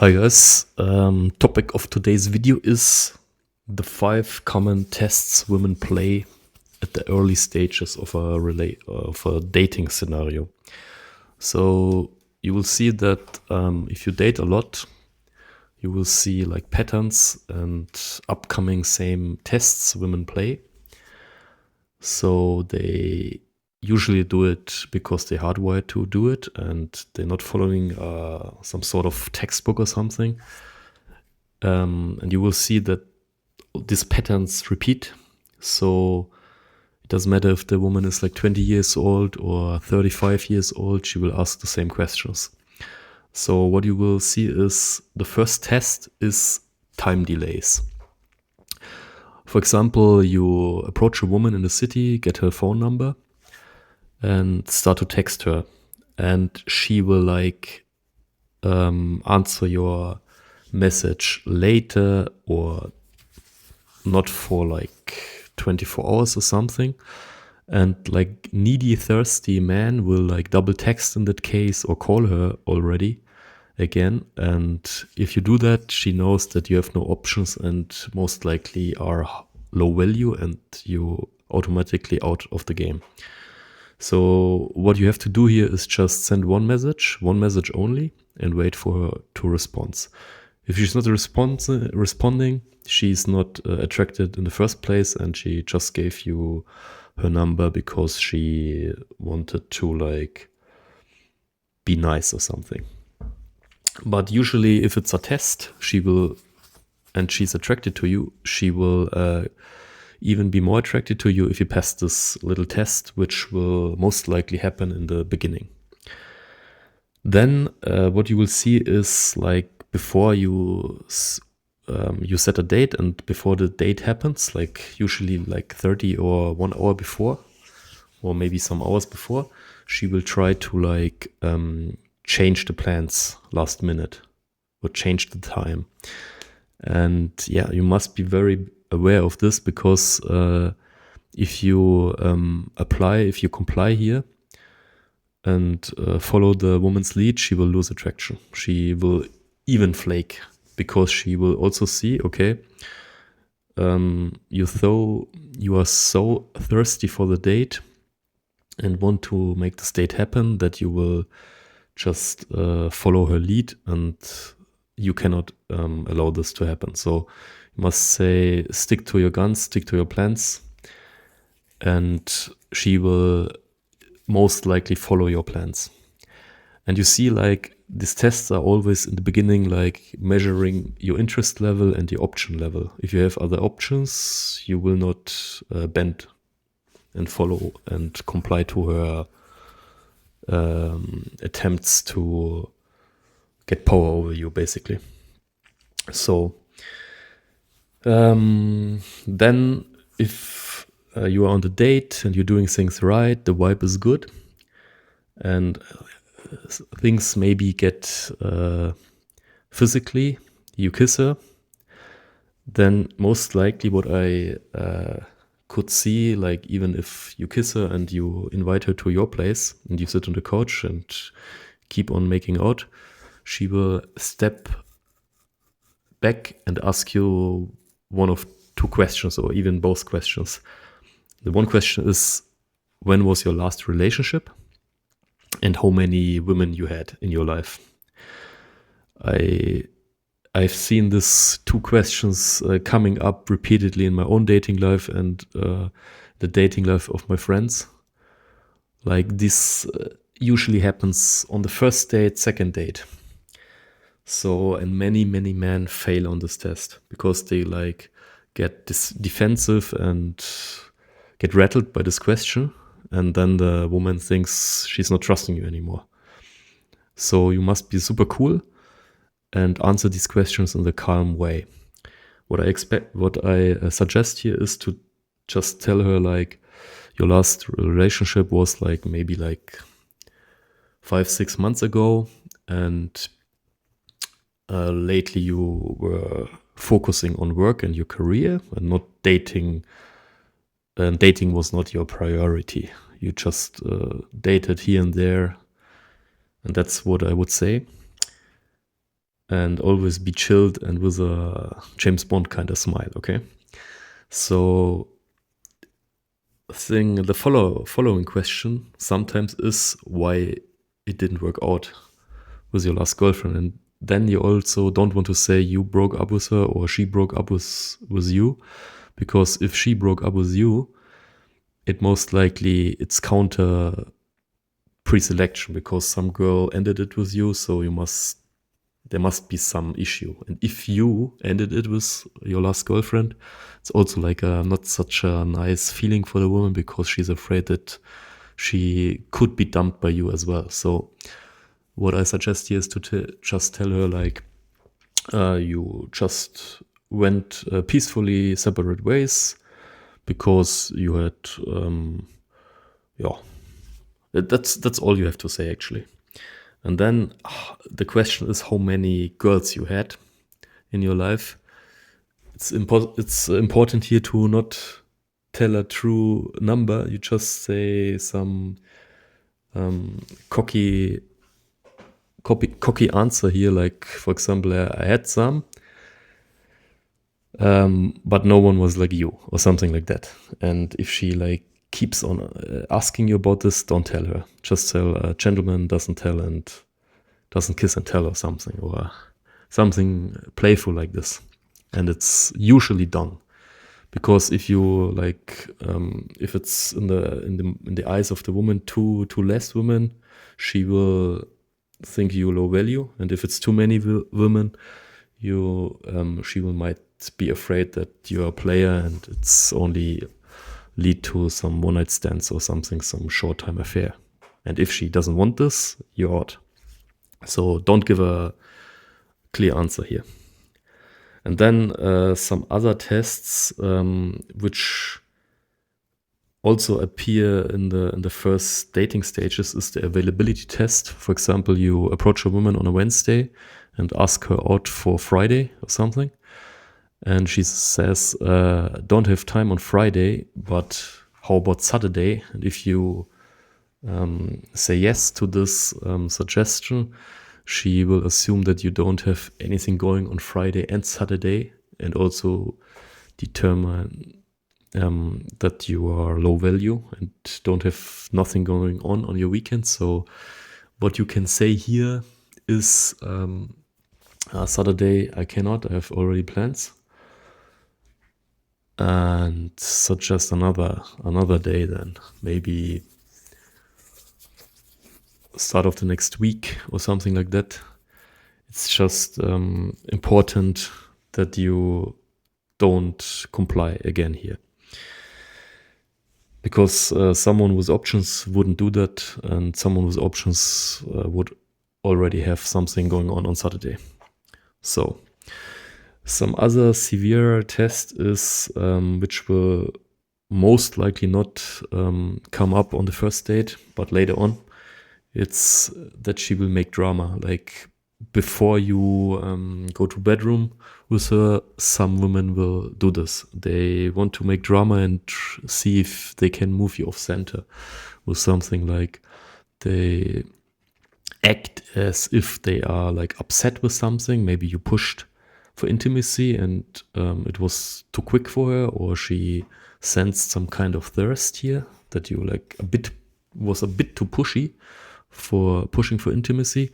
Hi guys, topic of today's video is the 5 common tests women play at the early stages of a dating scenario. So you will see that if you date a lot, you will see like patterns and upcoming same tests women play. So they usually do it because they're hardwired to do it and they're not following some sort of textbook or something. And you will see that these patterns repeat. So it doesn't matter if the woman is like 20 years old or 35 years old, she will ask the same questions. So what you will see is the first test is time delays. For example, you approach a woman in the city, get her phone number, and start to text her. And she will like answer your message later or not for like 24 hours or something. And like needy, thirsty man will like double text in that case or call her already again. And if you do that, she knows that you have no options and most likely are low value and you automatically out of the game. So what you have to do here is just send one message only, and wait for her to respond. If she's not responding, she's not attracted in the first place, and she just gave you her number because she wanted to like be nice or something. But usually if it's a test, and she's attracted to you, she will even be more attracted to you if you pass this little test, which will most likely happen in the beginning. Then what you will see is like before you set a date and before the date happens, like usually like 30 or 1 hour before, or maybe some hours before, she will try to like change the plans last minute or change the time. And yeah, you must be very aware of this because if you comply here and follow the woman's lead, she will lose attraction. She will even flake because she will also see, okay, you are so thirsty for the date and want to make this date happen that you will just follow her lead, and you cannot allow this to happen. So you must say, stick to your guns, stick to your plans, and she will most likely follow your plans. And you see, like, these tests are always in the beginning, like measuring your interest level and your option level. If you have other options, you will not bend and follow and comply to her attempts to get power over you, basically. So then if you are on the date and you're doing things right, the vibe is good, and things maybe get physically, you kiss her, then most likely what I could see, like even if you kiss her and you invite her to your place and you sit on the couch and keep on making out, she will step back and ask you one of two questions or even both questions. The one question is, when was your last relationship and how many women you had in your life? I've seen these two questions coming up repeatedly in my own dating life and the dating life of my friends. Like this usually happens on the first date, second date. So, and many men fail on this test because they like get defensive and get rattled by this question. And then the woman thinks she's not trusting you anymore. So you must be super cool and answer these questions in the calm way. What I suggest here is to just tell her like your last relationship was like maybe like 5-6 months ago, and lately you were focusing on work and your career and not dating. And dating was not your priority. You just dated here and there, and that's what I would say. and always be chilled and with a James Bond kind of smile, okay? So the following question sometimes is why it didn't work out with your last girlfriend. And then you also don't want to say you broke up with her or she broke up with you, because if she broke up with you, it most likely it's counter pre-selection, because some girl ended it with you, so there must be some issue. And if you ended it with your last girlfriend, it's also like not such a nice feeling for the woman, because she's afraid that she could be dumped by you as well. So what I suggest here is to just tell her, like, you just went peacefully separate ways because you had, that's all you have to say, actually. And then the question is how many girls you had in your life. It's important here to not tell a true number. You just say some cocky answer here, like, for example, I had some, but no one was like you, or something like that. And if she like keeps on asking you about this, don't tell her. Just tell a gentleman doesn't tell and doesn't kiss and tell, or something, or something playful like this. And it's usually done, because if you like, if it's in the eyes of the woman too less women, she will think you low value. And if it's too many women, she might be afraid that you're a player and it's only lead to some one night stands or something, some short time affair. And if she doesn't want this, you're out. So don't give a clear answer here. And then some other tests which also appear in the first dating stages is the availability test. For example, you approach a woman on a Wednesday and ask her out for Friday or something, and she says, don't have time on Friday, but how about Saturday? And if you say yes to this suggestion, she will assume that you don't have anything going on Friday and Saturday, and also determine that you are low value and don't have nothing going on your weekend. So what you can say here is, Saturday I cannot, I have already plans, and suggest another day, then maybe start of the next week or something like that. It's just important that you don't comply again here, because someone with options wouldn't do that, and someone with options would already have something going on Saturday. So some other severe test is, which will most likely not come up on the first date, but later on, it's that she will make drama. Like, before you go to bedroom with her, some women will do this. They want to make drama and see if they can move you off center with something. Like, they act as if they are like upset with something. Maybe you pushed for intimacy and it was too quick for her, or she sensed some kind of thirst here, that you like was a bit too pushy for pushing for intimacy.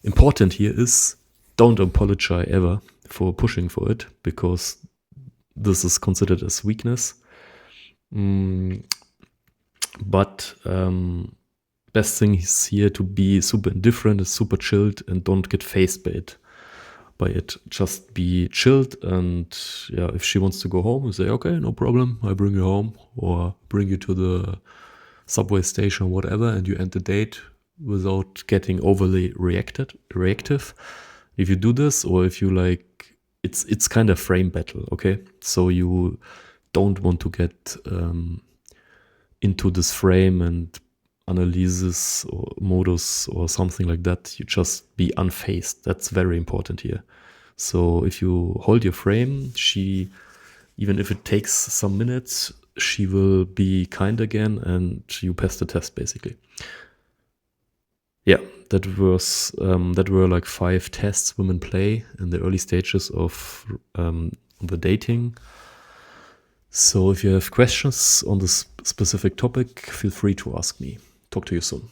Important here is, don't apologize ever for pushing for it, because this is considered as weakness. But best thing is here to be super indifferent, super chilled, and don't get faced by it. Just be chilled, and yeah, if she wants to go home, you say, okay, no problem, I bring you home, or bring you to the subway station or whatever, and you end the date without getting overly reactive. If you do this, or if you like, it's kind of frame battle, okay? So you don't want to get into this frame and analysis or modus or something like that. You just be unfazed. That's very important here. So if you hold your frame, even if it takes some minutes, she will be kind again, and you pass the test, basically. Yeah, that were like 5 tests women play in the early stages of the dating. So if you have questions on this specific topic, feel free to ask me. Talk to you soon.